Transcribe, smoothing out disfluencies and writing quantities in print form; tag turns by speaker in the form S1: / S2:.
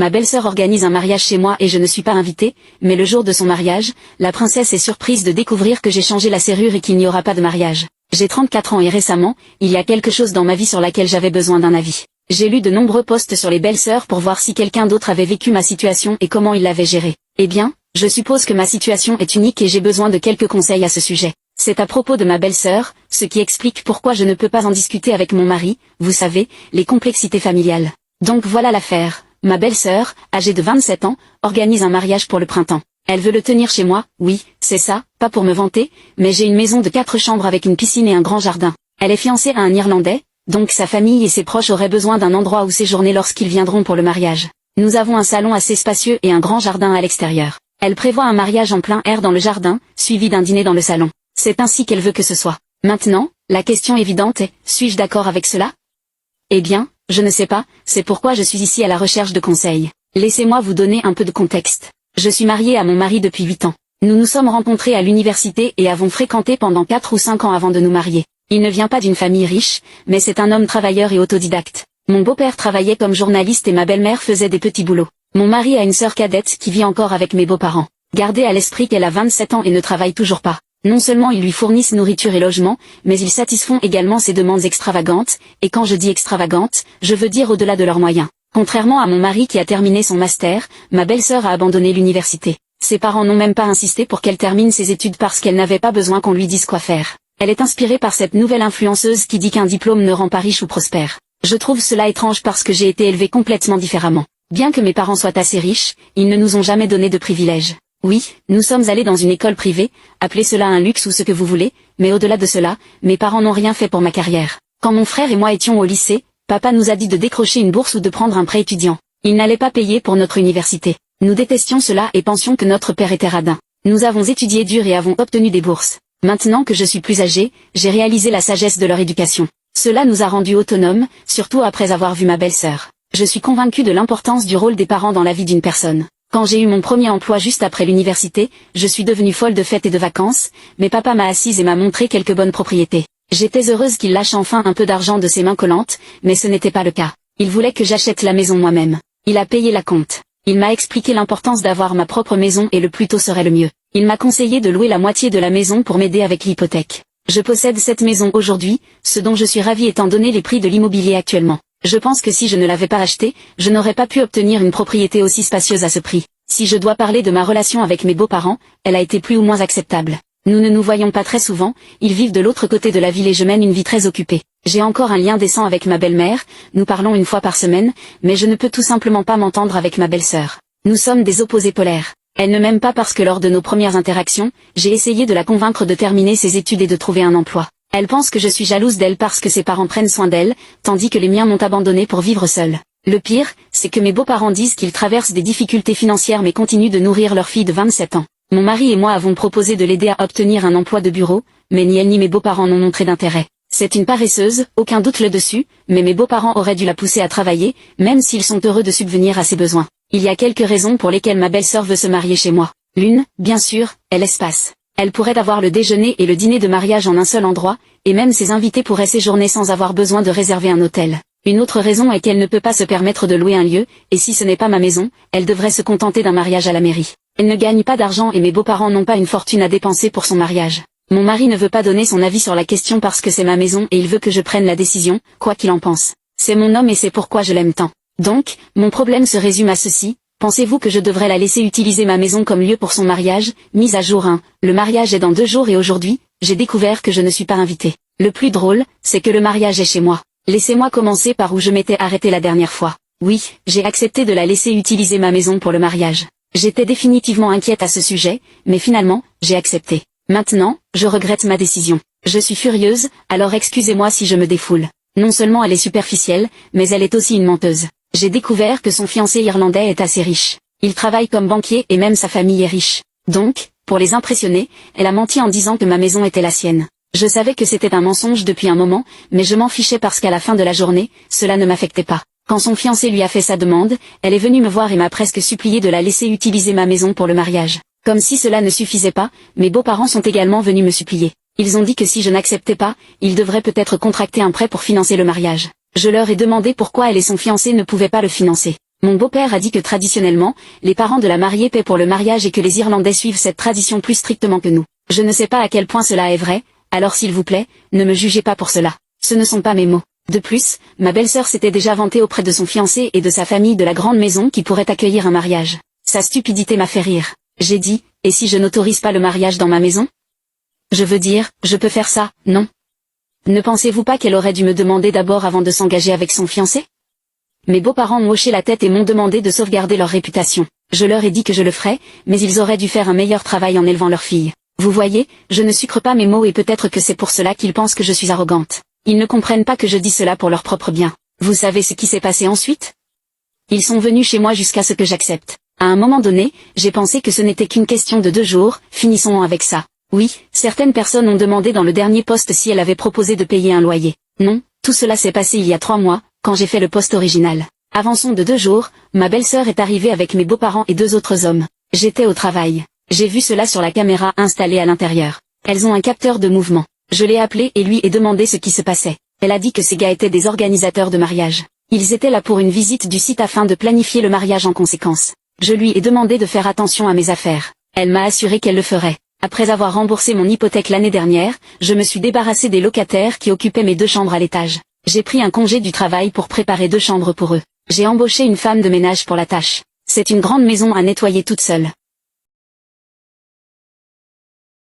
S1: Ma belle-sœur organise un mariage chez moi et je ne suis pas invitée, mais le jour de son mariage, la princesse est surprise de découvrir que j'ai changé la serrure et qu'il n'y aura pas de mariage. J'ai 34 ans et récemment, il y a quelque chose dans ma vie sur laquelle j'avais besoin d'un avis. J'ai lu de nombreux posts sur les belles-sœurs pour voir si quelqu'un d'autre avait vécu ma situation et comment il l'avait gérée. Eh bien, je suppose que ma situation est unique et j'ai besoin de quelques conseils à ce sujet. C'est à propos de ma belle-sœur, ce qui explique pourquoi je ne peux pas en discuter avec mon mari, vous savez, les complexités familiales. Donc voilà l'affaire. Ma belle-sœur, âgée de 27 ans, organise un mariage pour le printemps. Elle veut le tenir chez moi, oui, c'est ça, pas pour me vanter, mais j'ai une maison de 4 chambres avec une piscine et un grand jardin. Elle est fiancée à un Irlandais, donc sa famille et ses proches auraient besoin d'un endroit où séjourner lorsqu'ils viendront pour le mariage. Nous avons un salon assez spacieux et un grand jardin à l'extérieur. Elle prévoit un mariage en plein air dans le jardin, suivi d'un dîner dans le salon. C'est ainsi qu'elle veut que ce soit. Maintenant, la question évidente est, suis-je d'accord avec cela? Eh bien, je ne sais pas, c'est pourquoi je suis ici à la recherche de conseils. Laissez-moi vous donner un peu de contexte. Je suis mariée à mon mari depuis 8 ans. Nous nous sommes rencontrés à l'université et avons fréquenté pendant 4 ou 5 ans avant de nous marier. Il ne vient pas d'une famille riche, mais c'est un homme travailleur et autodidacte. Mon beau-père travaillait comme journaliste et ma belle-mère faisait des petits boulots. Mon mari a une sœur cadette qui vit encore avec mes beaux-parents. Gardez à l'esprit qu'elle a 27 ans et ne travaille toujours pas. Non seulement ils lui fournissent nourriture et logement, mais ils satisfont également ses demandes extravagantes, et quand je dis extravagantes, je veux dire au-delà de leurs moyens. Contrairement à mon mari qui a terminé son master, ma belle-sœur a abandonné l'université. Ses parents n'ont même pas insisté pour qu'elle termine ses études parce qu'elle n'avait pas besoin qu'on lui dise quoi faire. Elle est inspirée par cette nouvelle influenceuse qui dit qu'un diplôme ne rend pas riche ou prospère. Je trouve cela étrange parce que j'ai été élevée complètement différemment. Bien que mes parents soient assez riches, ils ne nous ont jamais donné de privilèges. Oui, nous sommes allés dans une école privée, appelez cela un luxe ou ce que vous voulez, mais au-delà de cela, mes parents n'ont rien fait pour ma carrière. Quand mon frère et moi étions au lycée, papa nous a dit de décrocher une bourse ou de prendre un prêt étudiant. Il n'allait pas payer pour notre université. Nous détestions cela et pensions que notre père était radin. Nous avons étudié dur et avons obtenu des bourses. Maintenant que je suis plus âgée, j'ai réalisé la sagesse de leur éducation. Cela nous a rendus autonomes, surtout après avoir vu ma belle-sœur. Je suis convaincue de l'importance du rôle des parents dans la vie d'une personne. Quand j'ai eu mon premier emploi juste après l'université, je suis devenue folle de fêtes et de vacances, mais papa m'a assise et m'a montré quelques bonnes propriétés. J'étais heureuse qu'il lâche enfin un peu d'argent de ses mains collantes, mais ce n'était pas le cas. Il voulait que j'achète la maison moi-même. Il a payé la compte. Il m'a expliqué l'importance d'avoir ma propre maison et le plus tôt serait le mieux. Il m'a conseillé de louer la moitié de la maison pour m'aider avec l'hypothèque. Je possède cette maison aujourd'hui, ce dont je suis ravie étant donné les prix de l'immobilier actuellement. Je pense que si je ne l'avais pas acheté, je n'aurais pas pu obtenir une propriété aussi spacieuse à ce prix. Si je dois parler de ma relation avec mes beaux-parents, elle a été plus ou moins acceptable. Nous ne nous voyons pas très souvent, ils vivent de l'autre côté de la ville et je mène une vie très occupée. J'ai encore un lien décent avec ma belle-mère, nous parlons une fois par semaine, mais je ne peux tout simplement pas m'entendre avec ma belle-sœur. Nous sommes des opposés polaires. Elle ne m'aime pas parce que lors de nos premières interactions, j'ai essayé de la convaincre de terminer ses études et de trouver un emploi. Elle pense que je suis jalouse d'elle parce que ses parents prennent soin d'elle, tandis que les miens m'ont abandonnée pour vivre seule. Le pire, c'est que mes beaux-parents disent qu'ils traversent des difficultés financières mais continuent de nourrir leur fille de 27 ans. Mon mari et moi avons proposé de l'aider à obtenir un emploi de bureau, mais ni elle ni mes beaux-parents n'ont montré d'intérêt. C'est une paresseuse, aucun doute là-dessus, mais mes beaux-parents auraient dû la pousser à travailler, même s'ils sont heureux de subvenir à ses besoins. Il y a quelques raisons pour lesquelles ma belle-sœur veut se marier chez moi. L'une, bien sûr, est l'espace. Elle pourrait avoir le déjeuner et le dîner de mariage en un seul endroit, et même ses invités pourraient séjourner sans avoir besoin de réserver un hôtel. Une autre raison est qu'elle ne peut pas se permettre de louer un lieu, et si ce n'est pas ma maison, elle devrait se contenter d'un mariage à la mairie. Elle ne gagne pas d'argent et mes beaux-parents n'ont pas une fortune à dépenser pour son mariage. Mon mari ne veut pas donner son avis sur la question parce que c'est ma maison et il veut que je prenne la décision, quoi qu'il en pense. C'est mon homme et c'est pourquoi je l'aime tant. Donc, mon problème se résume à ceci. Pensez-vous que je devrais la laisser utiliser ma maison comme lieu pour son mariage? Mise à jour 1. Le mariage est dans 2 jours et aujourd'hui, j'ai découvert que je ne suis pas invitée. Le plus drôle, c'est que le mariage est chez moi. Laissez-moi commencer par où je m'étais arrêtée la dernière fois. Oui, j'ai accepté de la laisser utiliser ma maison pour le mariage. J'étais définitivement inquiète à ce sujet, mais finalement, j'ai accepté. Maintenant, je regrette ma décision. Je suis furieuse, alors excusez-moi si je me défoule. Non seulement elle est superficielle, mais elle est aussi une menteuse. J'ai découvert que son fiancé irlandais est assez riche. Il travaille comme banquier et même sa famille est riche. Donc, pour les impressionner, elle a menti en disant que ma maison était la sienne. Je savais que c'était un mensonge depuis un moment, mais je m'en fichais parce qu'à la fin de la journée, cela ne m'affectait pas. Quand son fiancé lui a fait sa demande, elle est venue me voir et m'a presque supplié de la laisser utiliser ma maison pour le mariage. Comme si cela ne suffisait pas, mes beaux-parents sont également venus me supplier. Ils ont dit que si je n'acceptais pas, ils devraient peut-être contracter un prêt pour financer le mariage. Je leur ai demandé pourquoi elle et son fiancé ne pouvaient pas le financer. Mon beau-père a dit que traditionnellement, les parents de la mariée paient pour le mariage et que les Irlandais suivent cette tradition plus strictement que nous. Je ne sais pas à quel point cela est vrai, alors s'il vous plaît, ne me jugez pas pour cela. Ce ne sont pas mes mots. De plus, ma belle-sœur s'était déjà vantée auprès de son fiancé et de sa famille de la grande maison qui pourrait accueillir un mariage. Sa stupidité m'a fait rire. J'ai dit, et si je n'autorise pas le mariage dans ma maison? Je veux dire, je peux faire ça, non? Ne pensez-vous pas qu'elle aurait dû me demander d'abord avant de s'engager avec son fiancé? Mes beaux-parents ont hoché la tête et m'ont demandé de sauvegarder leur réputation. Je leur ai dit que je le ferais, mais ils auraient dû faire un meilleur travail en élevant leur fille. Vous voyez, je ne sucre pas mes mots et peut-être que c'est pour cela qu'ils pensent que je suis arrogante. Ils ne comprennent pas que je dis cela pour leur propre bien. Vous savez ce qui s'est passé ensuite? Ils sont venus chez moi jusqu'à ce que j'accepte. À un moment donné, j'ai pensé que ce n'était qu'une question de 2 jours, finissons avec ça. Oui, certaines personnes ont demandé dans le dernier poste si elle avait proposé de payer un loyer. Non, tout cela s'est passé il y a 3 mois, quand j'ai fait le poste original. Avançons de 2 jours, ma belle-sœur est arrivée avec mes beaux-parents et 2 autres hommes. J'étais au travail. J'ai vu cela sur la caméra installée à l'intérieur. Elles ont un capteur de mouvement. Je l'ai appelé et lui ai demandé ce qui se passait. Elle a dit que ces gars étaient des organisateurs de mariage. Ils étaient là pour une visite du site afin de planifier le mariage en conséquence. Je lui ai demandé de faire attention à mes affaires. Elle m'a assuré qu'elle le ferait. Après avoir remboursé mon hypothèque l'année dernière, je me suis débarrassée des locataires qui occupaient mes 2 chambres à l'étage. J'ai pris un congé du travail pour préparer 2 chambres pour eux. J'ai embauché une femme de ménage pour la tâche. C'est une grande maison à nettoyer toute seule.